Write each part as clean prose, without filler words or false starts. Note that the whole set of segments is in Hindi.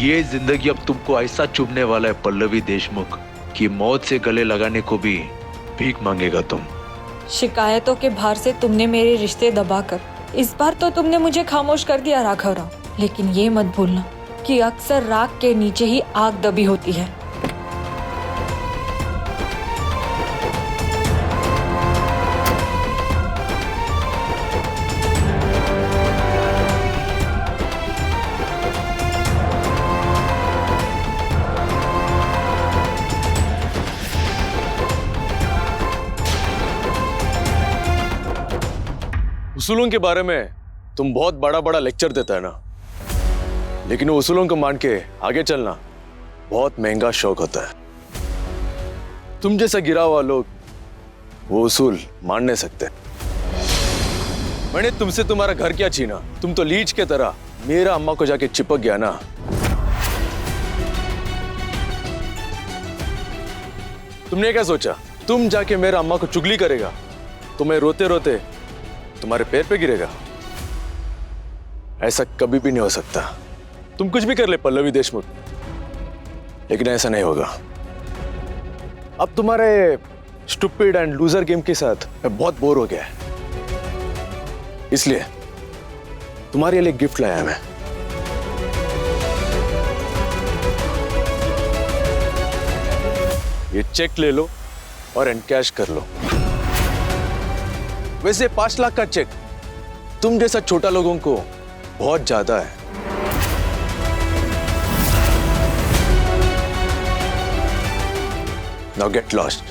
ये जिंदगी अब तुमको ऐसा चुभने वाला है पल्लवी देशमुख कि मौत से गले लगाने को भी भीख मांगेगा तुम। शिकायतों के भार से तुमने मेरे रिश्ते दबाकर इस बार तो तुमने मुझे खामोश कर दिया राघव राव, लेकिन ये मत भूलना कि अक्सर राख के नीचे ही आग दबी होती है। उसूलों के बारे में तुम बहुत बड़ा बड़ा लेक्चर देता है ना, लेकिन वो उसूलों को मान के आगे चलना बहुत महंगा शौक होता है। तुम जैसा गिरा हुआ लोग वो उसूल मान नहीं सकते। मैंने तुमसे तुम्हारा घर क्या छीना, तुम तो लीच के तरह मेरा अम्मा को जाके चिपक गया ना। तुमने क्या सोचा तुम जाके मेरा अम्मा को चुगली करेगा तो मैं रोते रोते तुम्हारे पैर पे गिरेगा? ऐसा कभी भी नहीं हो सकता। तुम कुछ भी कर ले पल्लवी देशमुख, लेकिन ऐसा नहीं होगा। अब तुम्हारे स्टूपिड एंड लूजर गेम के साथ मैं बहुत बोर हो गया, इसलिए तुम्हारे लिए गिफ्ट लाया मैं। ये चेक ले लो और एनकैश कर लो। वैसे 5 लाख का चेक तुम जैसा छोटा लोगों को बहुत ज्यादा है। Now get lost.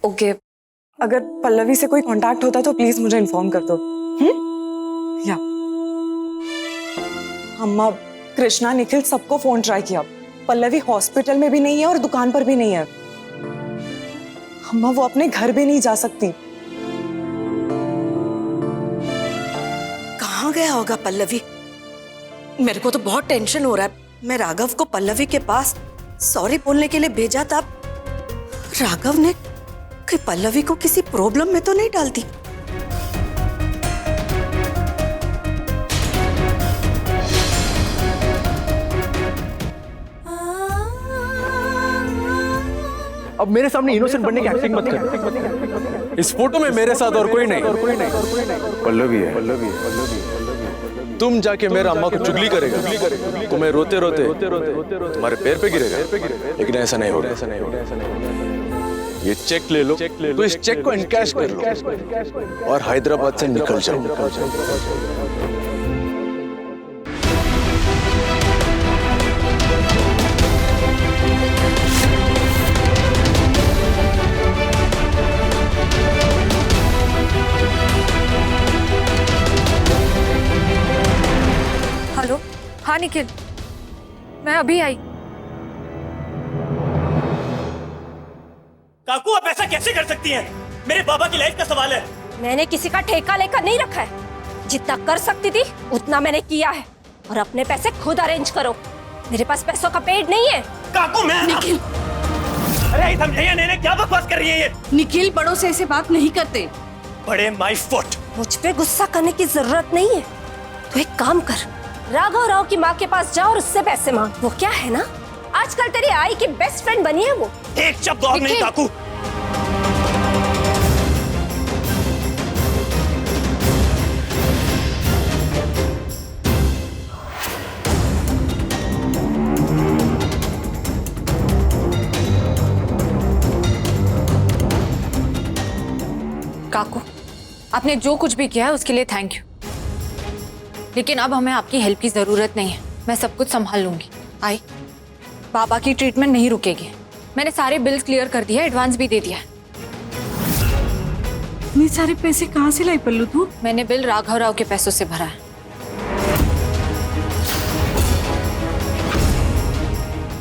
ओके, अगर पल्लवी से कोई कांटेक्ट होता है तो प्लीज मुझे इन्फॉर्म कर दो। या अम्मा, कृष्णा, निखिल सबको फोन ट्राई किया। पल्लवी हॉस्पिटल में भी नहीं है और दुकान पर भी नहीं है। अम्मा, वो अपने घर भी नहीं जा सकती। कहाँ गया होगा पल्लवी? मेरे को तो बहुत टेंशन हो रहा है। मैं राघव को पल्लवी के पास सॉरी बोलने के लिए भेजा था। राघव ने कि पल्लवी को किसी प्रॉब्लम में तो नहीं डालती। अब मेरे सामने इनोसेंट बनने की एक्टिंग मत कर। इस फोटो में मेरे साथ और कोई नहीं पल्लवी है। तुम जाके मेरा अम्मा को चुगली करेगा तो मैं रोते रोते तुम्हारे पैर पे गिरेगा, लेकिन ऐसा नहीं होगा। ये चेक ले लो, तो इस चेक को एनकैश कर लो और हैदराबाद से निकल जाओ। हेलो, हाँ निखिल, मैं अभी आई। काकू, आप ऐसा कैसे कर सकती हैं? मेरे बाबा की लाइफ का सवाल है। मैंने किसी का ठेका लेकर नहीं रखा है। जितना कर सकती थी उतना मैंने किया है, और अपने पैसे खुद अरेंज करो। मेरे पास पैसों का पेड़ नहीं है। काकू, मैं निखिल, अरे समझे नहीं, क्या बकवास कर रही है ये? निखिल, बड़ों से ऐसे बात नहीं करते। बड़े माय फुट। मुझ पे गुस्सा करने की जरूरत नहीं है। तो एक काम कर, राघव राव की माँ के पास जा और उससे पैसे मांग। वो क्या है ना, आजकल तेरी आई की बेस्ट फ्रेंड बनी है वो। एक शब्द और नहीं काकू। काकू, आपने जो कुछ भी किया है उसके लिए थैंक यू, लेकिन अब हमें आपकी हेल्प की जरूरत नहीं है। मैं सब कुछ संभाल लूंगी। आई, बाबा की ट्रीटमेंट नहीं रुकेगी। मैंने सारे बिल्स क्लियर कर दिए, एडवांस भी दे दिया है। इतने सारे पैसे कहाँ से लाई पल्लू तू? मैंने बिल राघव राव के पैसों से भरा है।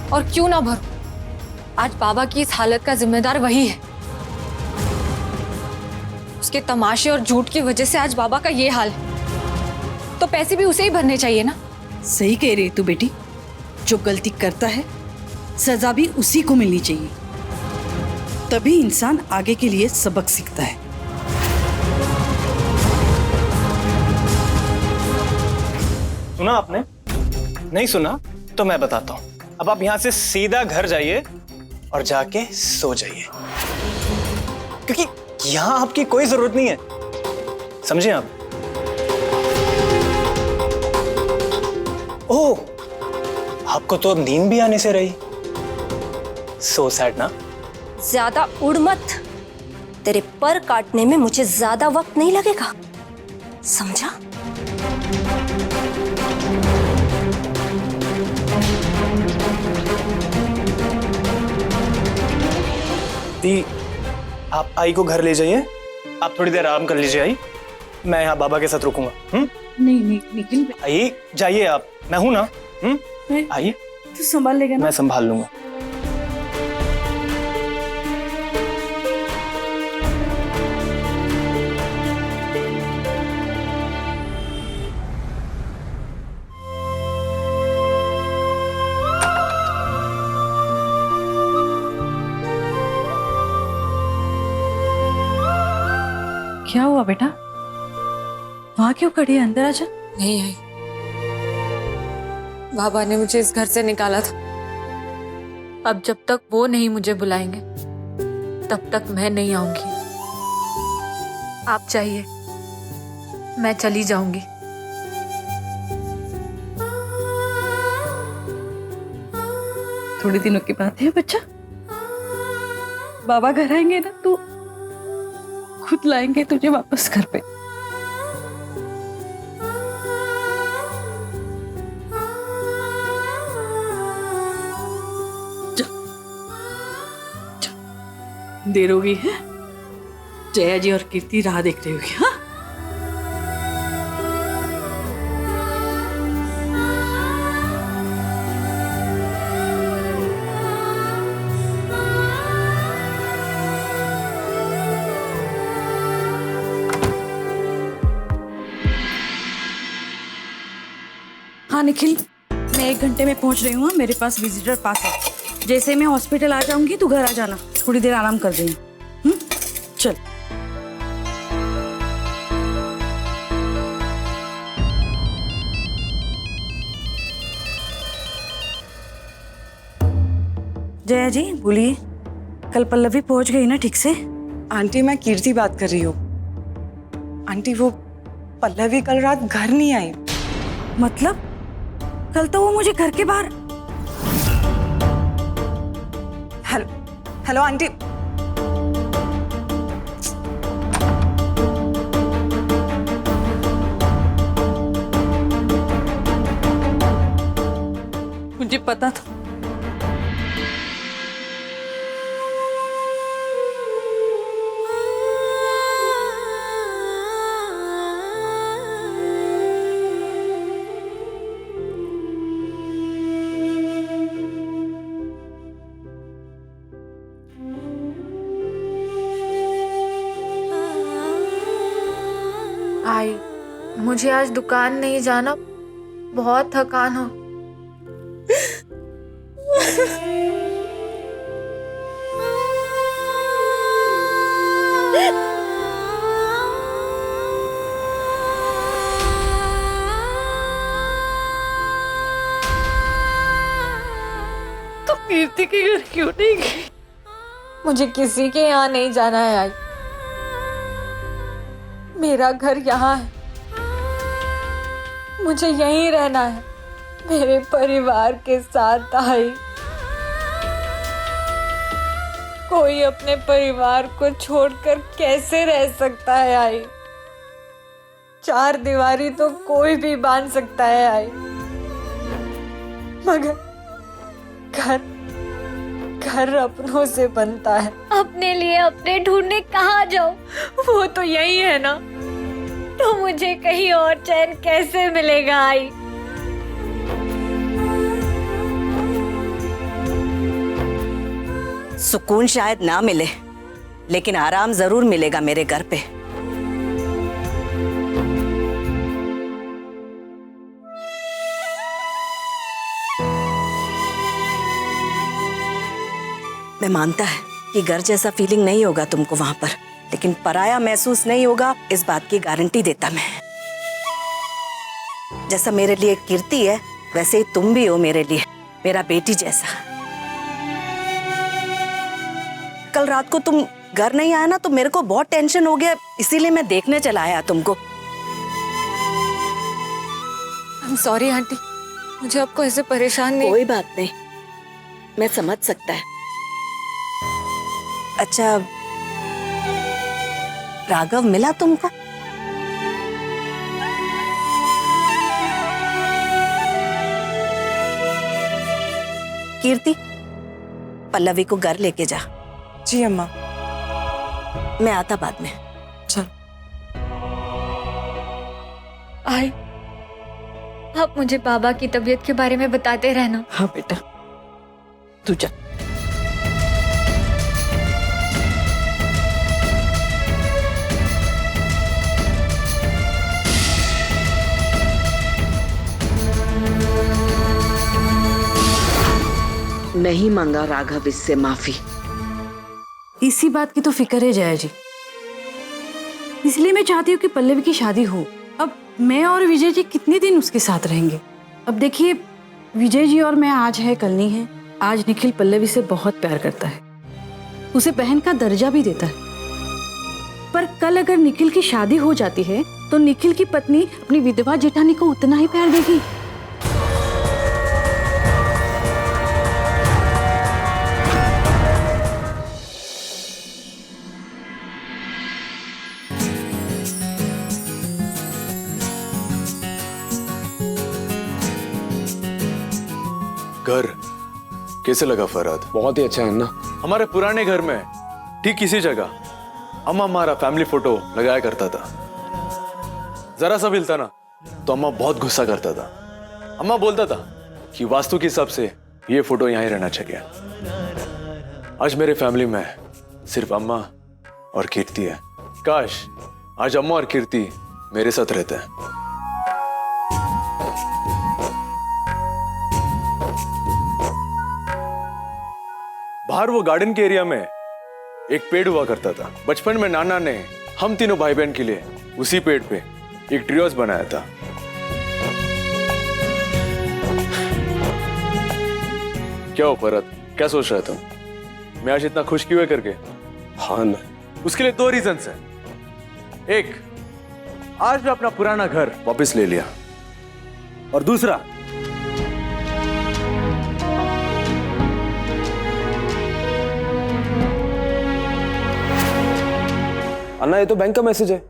और क्यों ना भरूं? आज बाबा की इस हालत का जिम्मेदार वही है। उसके तमाशे और झूठ की वजह से आज बाबा का ये हाल है, तो पैसे भी उसे ही भरने चाहिए ना। सही कह रही है तू बेटी, जो गलती करता है सजा भी उसी को मिलनी चाहिए, तभी इंसान आगे के लिए सबक सीखता है। सुना आपने? नहीं सुना तो मैं बताता हूँ। अब आप यहाँ से सीधा घर जाइए और जाके सो जाइए, क्योंकि यहाँ आपकी कोई जरूरत नहीं है, समझे आप? ओह, आपको तो अब नींद भी आने से रही। सो सैड ना? ज्यादा उड़ मत, तेरे पर काटने में मुझे ज्यादा वक्त नहीं लगेगा, समझा? दी, आप आई को घर ले जाइए, आप थोड़ी देर आराम कर लीजिए आई, मैं यहाँ बाबा के साथ रुकूंगा। नहीं नहीं निखिल, आई जाइए आप, मैं हूं ना। आइए, तू संभाल लेगा ना? मैं संभाल लूंगा। क्या हुआ बेटा? वहां क्यों खड़ी है? अंदर आजा। नहीं आई, बाबा ने मुझे इस घर से निकाला था। अब जब तक वो नहीं मुझे बुलाएंगे तब तक मैं नहीं आऊंगी। आप चाहिए, मैं चली जाऊंगी। थोड़े दिनों की बात है बच्चा, बाबा घर आएंगे ना तो खुद लाएंगे तुझे वापस घर पे। देर हो गई है, जया जी और कीर्ति राह देख रही होगी। हाँ, हाँ निखिल, मैं 1 घंटे में पहुंच रही हूँ। मेरे पास विजिटर पास है। जैसे मैं हॉस्पिटल आ जाऊंगी तू घर आ जाना, थोड़ी देर आराम कर देना। चल। जया जी बोलिए, कल पल्लवी पहुंच गई ना ठीक से? आंटी मैं कीर्ति बात कर रही हूँ। आंटी वो पल्लवी कल रात घर नहीं आई। मतलब कल तो वो मुझे घर के बाहर। हेलो हेलो आंटी, मुझे पता था। आई, मुझे आज दुकान नहीं जाना, बहुत थकान हो। तो कीर्ति के घर क्यों नहीं गई? मुझे किसी के यहाँ नहीं जाना है आई, मेरा घर यहाँ है, मुझे यहीं रहना है, मेरे परिवार के साथ। आई, कोई अपने परिवार को छोड़कर कैसे रह सकता है आई? 4 दीवारी तो कोई भी बांध सकता है आई, मगर घर घर अपनों से बनता है। अपने लिए अपने ढूंढने कहाँ जाओ, वो तो यही है ना। तो मुझे कहीं और चैन कैसे मिलेगा आई? सुकून शायद ना मिले, लेकिन आराम जरूर मिलेगा मेरे घर पे। मैं मानता है कि घर जैसा फीलिंग नहीं होगा तुमको वहां पर, लेकिन पराया महसूस नहीं होगा, इस बात की गारंटी देता मैं। जैसा मेरे लिए कीर्ति है, वैसे ही तुम भी हो मेरे लिए, मेरा बेटी जैसा। कल रात को तुम घर नहीं आया ना, तो मेरे को बहुत टेंशन हो गया, इसीलिए मैं देखने चला आया तुमको। I'm sorry आंटी, मुझे आपको ऐसे परेशान नहीं। कोई बात नहीं, मैं समझ सकता है। अच्छा, राघव मिला तुमको? कीर्ति, पल्लवी को घर लेके जा। जी अम्मा। मैं आता बाद में। चल। आई, आप मुझे बाबा की तबीयत के बारे में बताते रहना। हाँ बेटा, तू जा। नहीं मांगा राघव इससे माफी। इसी बात की तो फिक्र है जया जी, इसलिए मैं चाहती हूँ कि पल्लवी की शादी हो। अब मैं और विजय जी कितने दिन उसके साथ रहेंगे? अब देखिए, विजय जी और मैं आज है कल नहीं है। आज निखिल पल्लवी से बहुत प्यार करता है, उसे बहन का दर्जा भी देता है। पर कल अगर निखिल की शादी हो जाती है तो निखिल की पत्नी अपनी विधवा जेठानी को उतना ही प्यार देगी। घर कैसे लगा फरहाद? बहुत ही अच्छा है ना। हमारे पुराने घर में ठीक इसी जगह अम्मा हमारा फैमिली फोटो लगाया करता था। जरा सा हिलता ना तो अम्मा बहुत गुस्सा करता था। अम्मा बोलता था कि वास्तु के हिसाब से ये फोटो यहीं रहना चाहिए। आज मेरे फैमिली में सिर्फ अम्मा और कीर्ति है। काश आज अम्मा और कीर्ति मेरे साथ रहते हैं। बाहर वो गार्डन के एरिया में एक पेड़ हुआ करता था। बचपन में नाना ने हम तीनों भाई बहन के लिए उसी पेड़ पे एक ट्री हाउस बनाया था। क्या हो फरहत, क्या सोच रहा तुम? मैं आज इतना खुश क्यों है करके? हाँ ना, उसके लिए दो रीजंस हैं। एक, आज मैं अपना पुराना घर वापस ले लिया, और दूसरा, अन्ना ये तो बैंक का मैसेज है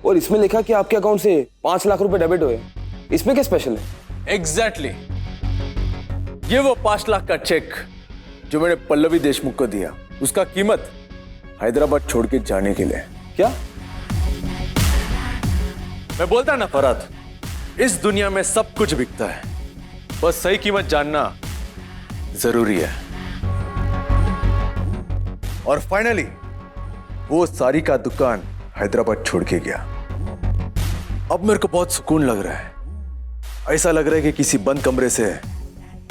और इसमें लिखा कि आपके अकाउंट से 5 लाख रुपए डेबिट हुए। इसमें क्या स्पेशल है? एग्जैक्टली ये वो 5 लाख का चेक जो मैंने पल्लवी देशमुख को दिया, उसका कीमत हैदराबाद छोड़ के जाने के लिए। क्या? मैं बोलता ना फरहत, इस दुनिया में सब कुछ बिकता है, बस सही कीमत जानना जरूरी है। और फाइनली वो सारी का दुकान हैदराबाद छोड़ के गया। अब मेरे को बहुत सुकून लग रहा है। ऐसा लग रहा है कि किसी बंद कमरे से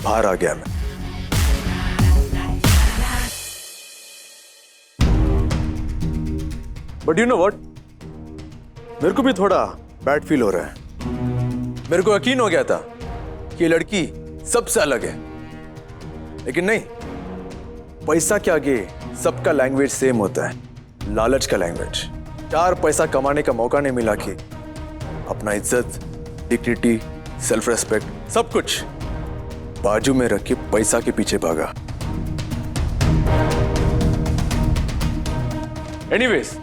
बाहर आ गया मैं। बट यू नो व्हाट, मेरे को भी थोड़ा बैड फील हो रहा है। मेरे को यकीन हो गया था कि ये लड़की सबसे अलग है, लेकिन नहीं। पैसा के आगे सबका लैंग्वेज सेम होता है, लालच का लैंग्वेज। 4 पैसा कमाने का मौका नहीं मिला कि अपना इज्जत, डिग्निटी, सेल्फ रेस्पेक्ट सब कुछ बाजू में रख के पैसा के पीछे भागा। एनीवेज,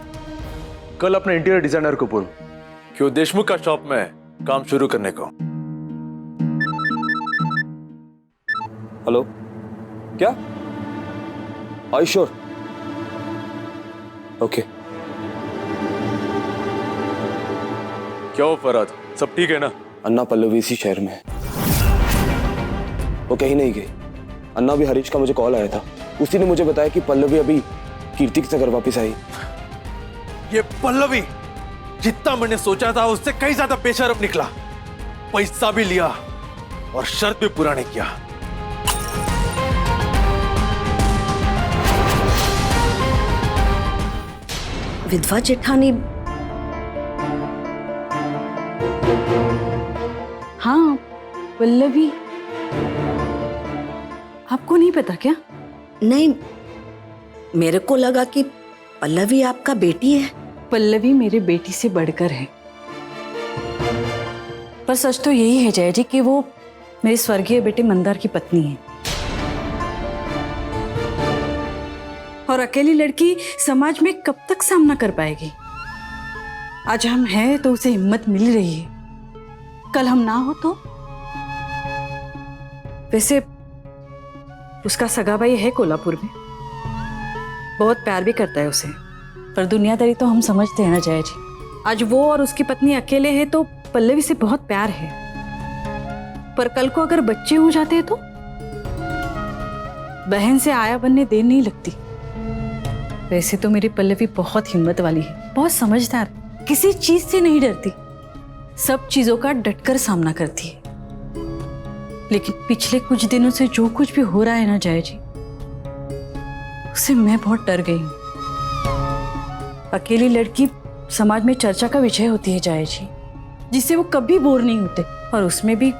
कल अपने इंटीरियर डिजाइनर को बोल कि वो देशमुख का शॉप में काम शुरू करने को। हेलो, क्या? Are you sure? ओके। क्या हो फरहाद, सब ठीक है ना? अन्ना पल्लवी इसी शहर में है, वो कहीं नहीं गई। अन्ना भी हरीश का मुझे कॉल आया था, उसी ने मुझे बताया कि पल्लवी अभी कीर्ति के घर वापस आई। ये पल्लवी जितना मैंने सोचा था उससे कहीं ज्यादा बेशर्म निकला। पैसा भी लिया और शर्त भी पूरा नहीं किया। विधवा जेठानी? हाँ, पल्लवी। आपको नहीं पता क्या? नहीं, मेरे को लगा कि पल्लवी आपका बेटी है। पल्लवी मेरे बेटी से बढ़कर है। पर सच तो यही है जया जी कि वो मेरे स्वर्गीय बेटे मंदार की पत्नी है। और अकेली लड़की समाज में कब तक सामना कर पाएगी? आज हम हैं तो उसे हिम्मत मिल रही है, कल हम ना हो तो? वैसे उसका सगा भाई है कोल्हापुर में, बहुत प्यार भी करता है उसे, पर दुनियादारी तो हम समझते हैं ना जया जी। आज वो और उसकी पत्नी अकेले हैं तो पल्लवी से बहुत प्यार है, पर कल को अगर बच्चे हो जाते हैं तो बहन से आया बनने देर नहीं लगती। वैसे तो मेरी पल्लवी बहुत हिम्मत वाली है, बहुत समझदार, किसी चीज से नहीं डरती, सब चीजों का डटकर सामना करती है। लेकिन पिछले कुछ दिनों से जो कुछ भी हो रहा है ना जया जी, उससे मैं बहुत डर गई हूँ। अकेली लड़की समाज में चर्चा का विषय होती है जया जी, जिससे वो कभी बोर नहीं होते, और उसमें भी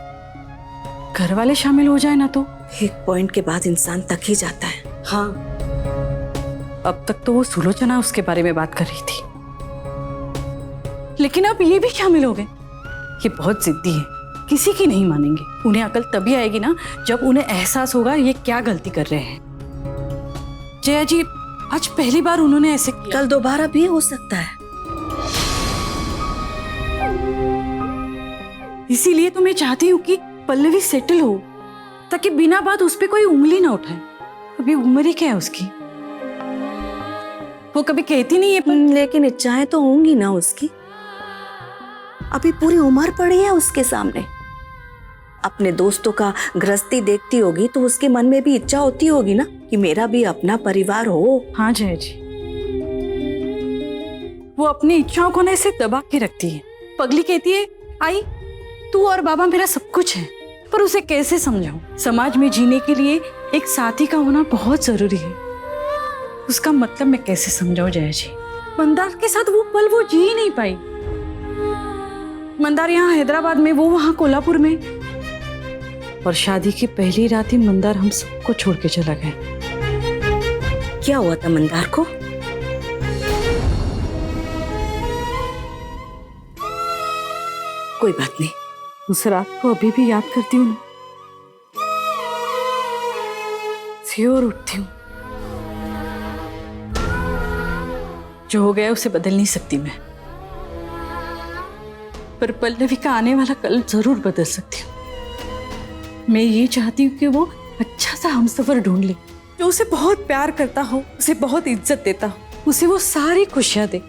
घर वाले शामिल हो जाए ना तो एक पॉइंट के बाद इंसान तक ही जाता है। हाँ, अब तक तो वो सुलोचना उसके बारे में बात कर रही थी, लेकिन अब ये भी शामिल हो गए। ये बहुत जिद्दी है, किसी की नहीं मानेंगे। उन्हें अकल तभी आएगी ना जब उन्हें एहसास होगा ये क्या गलती कर रहे हैं। जया जी, आज पहली बार उन्होंने ऐसे किया। कल दोबारा भी हो सकता है। इसीलिए तो मैं चाहती हूँ कि पल्लवी सेटल हो, ताकि बिना बात उस पर कोई उंगली ना उठाए। अभी उम्र ही क्या है उसकी, वो कभी कहती नहीं है। लेकिन इच्छाएं तो होंगी ना उसकी, अभी पूरी उम्र पड़ी है उसके सामने। अपने दोस्तों का गृहस्थी देखती होगी तो उसके मन में भी इच्छा होती होगी ना कि मेरा भी अपना परिवार हो। हाँ जया जी, वो अपनी इच्छाओं को ना ऐसे दबा के रखती है। पगली कहती है, आई तू और बाबा मेरा सब कुछ है, पर उसे कैसे समझाऊं? समाज में जीने के लिए एक साथी का होना बहुत जरूरी है। उसका मतलब मैं कैसे समझाऊं जया जी? मंदार के साथ वो पल वो जी ही नहीं पाई। मंदार यहाँ हैदराबाद में, वो वहां कोल्हापुर में, और शादी की पहली रात ही मंदार हम सबको छोड़ के चला गया। क्या हुआ था मंदार को? कोई बात नहीं। उस रात को अभी भी याद करती हूँ ना, सियोर उठती हूँ। जो हो गया उसे बदल नहीं सकती मैं, पर पल्लवी का आने वाला कल जरूर बदल सकती हूँ। मैं ये चाहती हूँ कि वो अच्छा सा हमसफर ढूंढ ले, जो उसे बहुत प्यार करता हो, उसे बहुत इज्जत देता हो, उसे वो सारी खुशियां दे।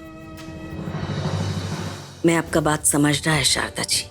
मैं आपका बात समझ रहा है शारदा जी,